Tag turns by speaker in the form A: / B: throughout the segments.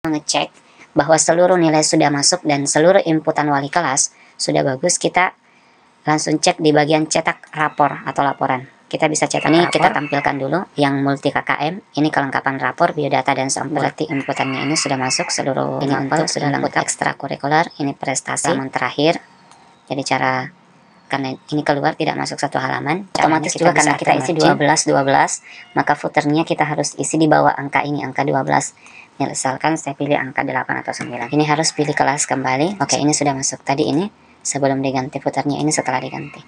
A: Mengecek bahwa seluruh nilai sudah masuk dan seluruh inputan wali kelas sudah bagus, kita langsung cek di bagian cetak rapor atau laporan. Kita bisa cetak ini rapor. Kita tampilkan dulu yang multi KKM. Ini kelengkapan rapor, biodata, dan sampel. Berarti inputannya ini sudah masuk seluruh ini untuk sudah lengkap. Ekstrakurikuler, ini prestasi halaman terakhir. Jadi cara, karena ini keluar tidak masuk satu halaman, otomatis juga karena kita isi 12, maka footernya kita harus isi di bawah angka ini, angka 12. Misalkan saya pilih angka 8 atau 9. Ini harus pilih kelas kembali. Oke, ini sudah masuk. Tadi ini sebelum diganti footernya, ini setelah diganti.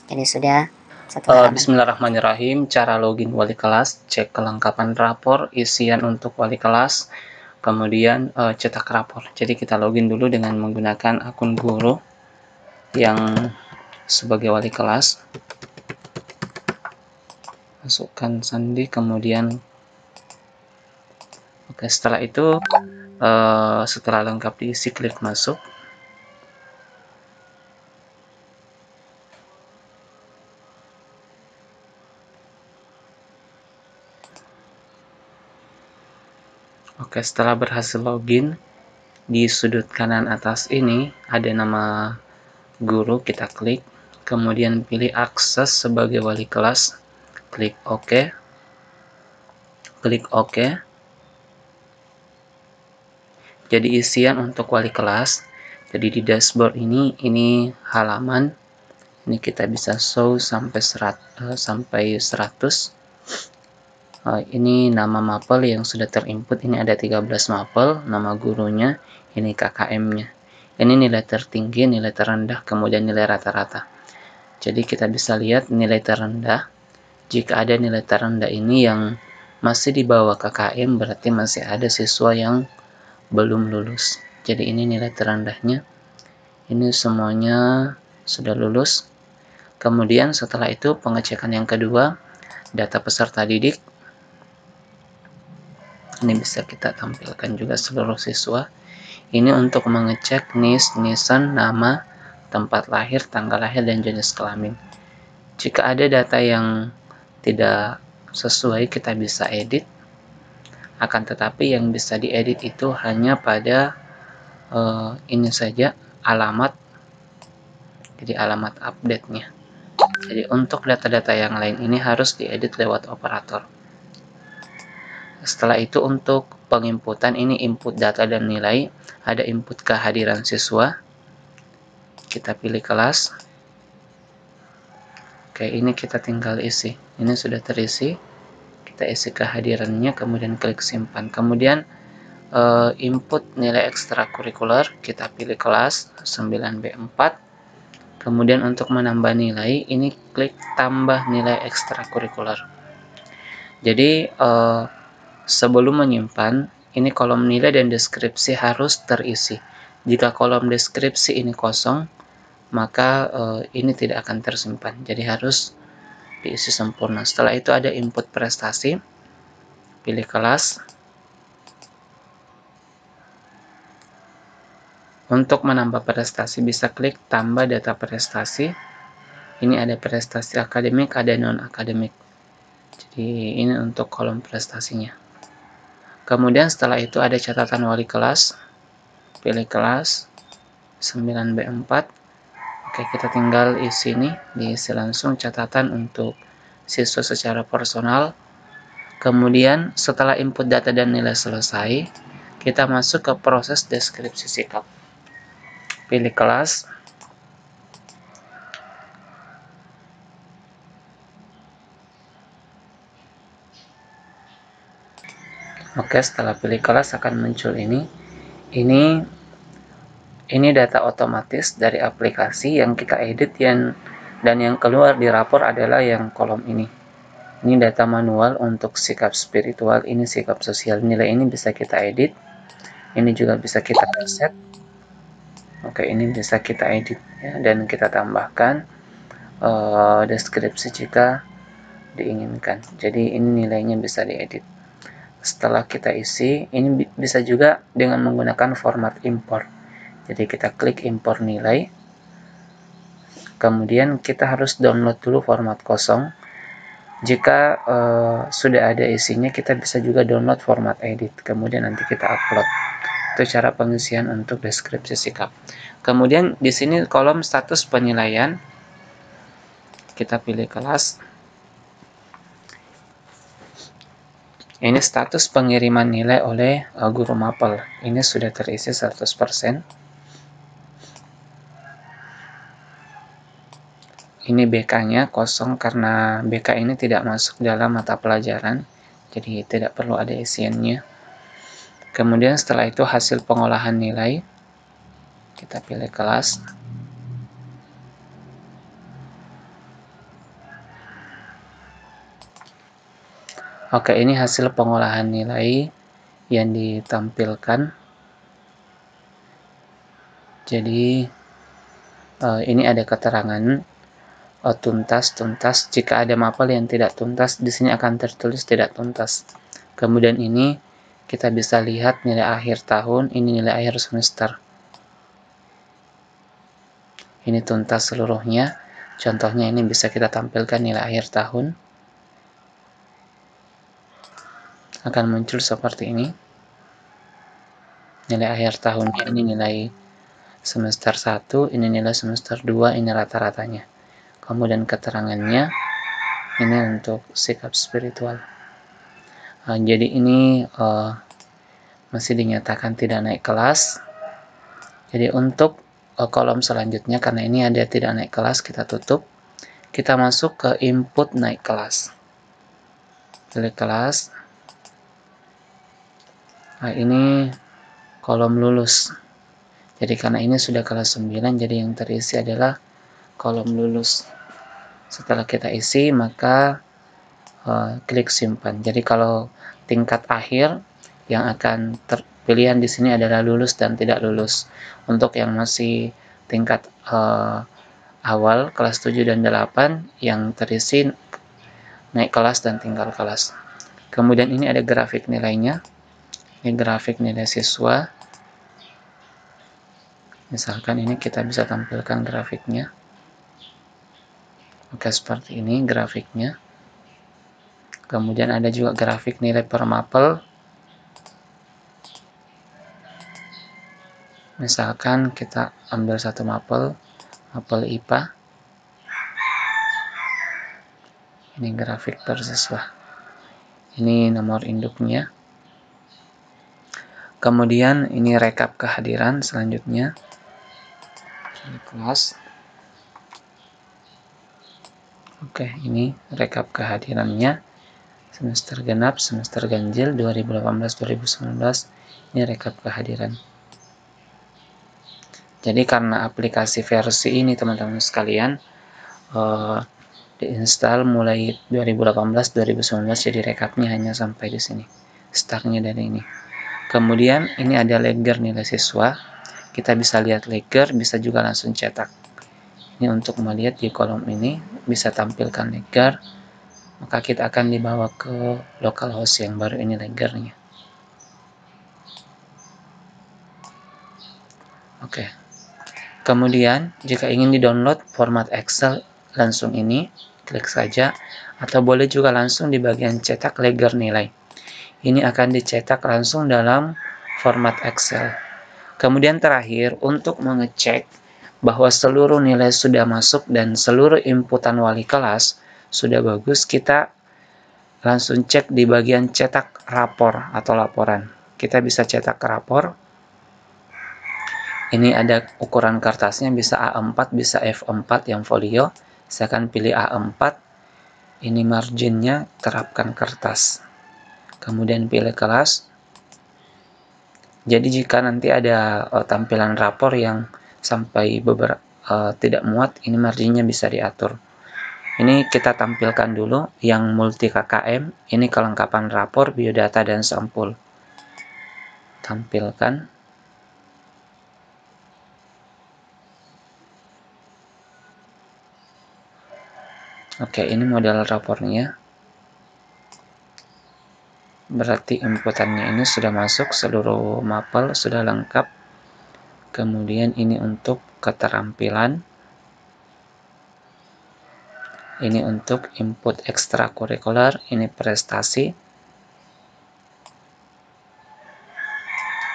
A: Jadi sudah satu halaman.
B: Bismillahirrahmanirrahim. Cara login wali kelas, cek kelengkapan rapor, isian untuk wali kelas, kemudian cetak rapor. Jadi kita login dulu dengan menggunakan akun guru yang sebagai wali kelas. Masukkan sandi, kemudian oke, setelah itu setelah lengkap diisi, klik masuk. Oke, setelah berhasil login, di sudut kanan atas ini ada nama guru, kita klik, kemudian pilih akses sebagai wali kelas, klik OK, klik OK. Jadi isian untuk wali kelas. Jadi di dashboard ini halaman. Ini kita bisa show sampai 100. Ini nama mapel yang sudah terinput. Ini ada 13 mapel. Nama gurunya. Ini KKM-nya. Ini nilai tertinggi, nilai terendah, kemudian nilai rata-rata. Jadi kita bisa lihat nilai terendah. Jika ada nilai terendah ini yang masih di bawah KKM, berarti masih ada siswa yang belum lulus. Jadi ini nilai terendahnya. Ini semuanya sudah lulus. Kemudian setelah itu pengecekan yang kedua, data peserta didik. Ini bisa kita tampilkan juga seluruh siswa. Ini untuk mengecek NIS, nisan, nama, tempat lahir, tanggal lahir, dan jenis kelamin. Jika ada data yang tidak sesuai, kita bisa edit. Akan tetapi yang bisa diedit itu hanya pada ini saja, alamat. Jadi alamat update-nya. Jadi untuk data-data yang lain ini harus diedit lewat operator. Setelah itu untuk penginputan, ini input data dan nilai. Ada input kehadiran siswa. Kita pilih kelas. Oke, ini kita tinggal isi. Ini sudah terisi. Kita isi kehadirannya, kemudian klik simpan. Kemudian input nilai ekstrakurikuler, kita pilih kelas 9B4. Kemudian untuk menambah nilai, ini klik tambah nilai ekstrakurikuler. Jadi sebelum menyimpan, ini kolom nilai dan deskripsi harus terisi. Jika kolom deskripsi ini kosong, maka ini tidak akan tersimpan. Jadi harus diisi sempurna. Setelah itu ada input prestasi, pilih kelas. Untuk menambah prestasi bisa klik tambah data prestasi. Ini ada prestasi akademik, ada non-akademik. Jadi ini untuk kolom prestasinya. Kemudian setelah itu ada catatan wali kelas. Pilih kelas 9B4. Oke, kita tinggal isi ini, diisi langsung catatan untuk siswa secara personal. Kemudian setelah input data dan nilai selesai, kita masuk ke proses deskripsi sikap. Pilih kelas. Oke, setelah pilih kelas akan muncul ini. Ini data otomatis dari aplikasi yang kita edit dan yang keluar di rapor adalah yang kolom ini. Ini data manual untuk sikap spiritual, ini sikap sosial. Nilai ini bisa kita edit. Ini juga bisa kita reset. Oke, ini bisa kita edit ya, dan kita tambahkan deskripsi jika diinginkan. Jadi ini nilainya bisa diedit. Setelah kita isi, ini bisa juga dengan menggunakan format import. Jadi kita klik import nilai. Kemudian kita harus download dulu format kosong. Jika sudah ada isinya, kita bisa juga download format edit, kemudian nanti kita upload. Itu cara pengisian untuk deskripsi sikap. Kemudian di sini kolom status penilaian, kita pilih kelas. Ini status pengiriman nilai oleh guru mapel. Ini sudah terisi 100%. Ini BK-nya kosong karena BK ini tidak masuk dalam mata pelajaran, jadi tidak perlu ada isiannya. Kemudian setelah itu hasil pengolahan nilai, kita pilih kelas. Oke, ini hasil pengolahan nilai yang ditampilkan. Jadi ini ada keterangan tuntas. Jika ada mapel yang tidak tuntas, di sini akan tertulis tidak tuntas. Kemudian ini kita bisa lihat nilai akhir tahun, ini nilai akhir semester. Ini tuntas seluruhnya. Contohnya ini bisa kita tampilkan nilai akhir tahun. Akan muncul seperti ini. Nilai akhir tahunnya ini nilai semester 1, ini nilai semester 2, ini rata-ratanya. Kemudian keterangannya ini untuk sikap spiritual. Jadi ini masih dinyatakan tidak naik kelas. Jadi untuk kolom selanjutnya, karena ini ada tidak naik kelas, kita tutup. Kita masuk ke input naik kelas. Pilih kelas. Nah, ini kolom lulus. Jadi karena ini sudah kelas 9, jadi yang terisi adalah kolom lulus. Setelah kita isi, maka klik simpan. Jadi kalau tingkat akhir yang akan pilihan di sini adalah lulus dan tidak lulus. Untuk yang masih tingkat awal kelas 7 dan 8 yang terisi naik kelas dan tinggal kelas. Kemudian ini ada grafik nilainya. Ini grafik nilai siswa. Misalkan ini kita bisa tampilkan grafiknya. Oke, seperti ini grafiknya. Kemudian ada juga grafik nilai per mapel. Misalkan kita ambil satu mapel IPA. Ini grafik per siswa. Ini nomor induknya. Kemudian ini rekap kehadiran selanjutnya. Ini kelas. Oke, ini rekap kehadirannya. Semester genap, semester ganjil 2018-2019. Ini rekap kehadiran. Jadi karena aplikasi versi ini teman-teman sekalian diinstal mulai 2018-2019, jadi rekapnya hanya sampai di sini. Startnya dari ini. Kemudian ini ada ledger nilai siswa. Kita bisa lihat ledger, bisa juga langsung cetak. Ini untuk melihat di kolom ini bisa tampilkan ledger. Maka kita akan dibawa ke localhost yang baru, ini ledgernya. Oke. Kemudian jika ingin di-download format Excel, langsung ini klik saja, atau boleh juga langsung di bagian cetak ledger nilai. Ini akan dicetak langsung dalam format Excel. Kemudian terakhir, untuk mengecek bahwa seluruh nilai sudah masuk dan seluruh inputan wali kelas sudah bagus, kita langsung cek di bagian cetak rapor atau laporan. Kita bisa cetak rapor. Ini ada ukuran kertasnya, bisa A4, bisa F4 yang folio. Saya akan pilih A4. Ini marginnya, terapkan kertas. Kemudian pilih kelas. Jadi jika nanti ada tampilan rapor yang sampai beberapa tidak muat, ini marginnya bisa diatur. Ini kita tampilkan dulu yang multi KKM. Ini kelengkapan rapor, biodata, dan sampul. Tampilkan. Oke, ini model rapornya. Berarti inputannya ini sudah masuk, seluruh mapel sudah lengkap. Kemudian ini untuk keterampilan. Ini untuk input ekstrakurikuler, ini prestasi.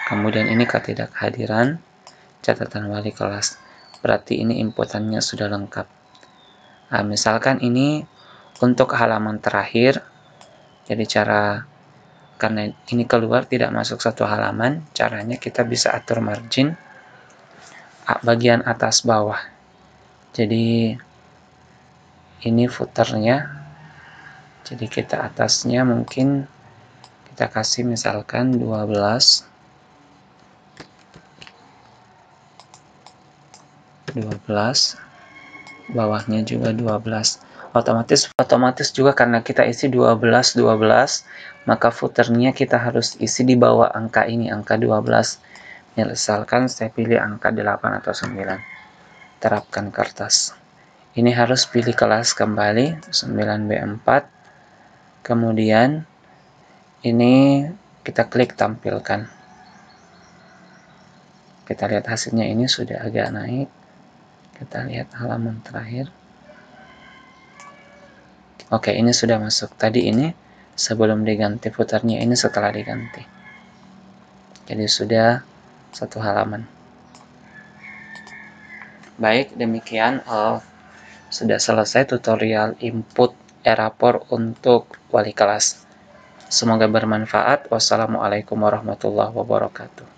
B: Kemudian ini ketidakhadiran, catatan wali kelas. Berarti ini inputannya sudah lengkap. Nah, misalkan ini untuk halaman terakhir. Jadi karena ini keluar tidak masuk satu halaman, caranya kita bisa atur margin bagian atas bawah. Jadi ini footernya, jadi kita atasnya mungkin kita kasih misalkan 12, bawahnya juga 12. Otomatis juga karena kita isi 12, maka footernya kita harus isi di bawah angka ini, angka 12. Misalkan saya pilih angka 8 atau 9. Terapkan kertas. Ini harus pilih kelas kembali, 9B4. Kemudian ini kita klik tampilkan. Kita lihat hasilnya ini sudah agak naik. Kita lihat halaman terakhir. Oke, ini sudah masuk. Tadi ini sebelum diganti footernya, ini setelah diganti. Jadi sudah satu halaman. Baik, demikian sudah selesai tutorial input e-rapor untuk wali kelas. Semoga bermanfaat. Wassalamualaikum warahmatullahi wabarakatuh.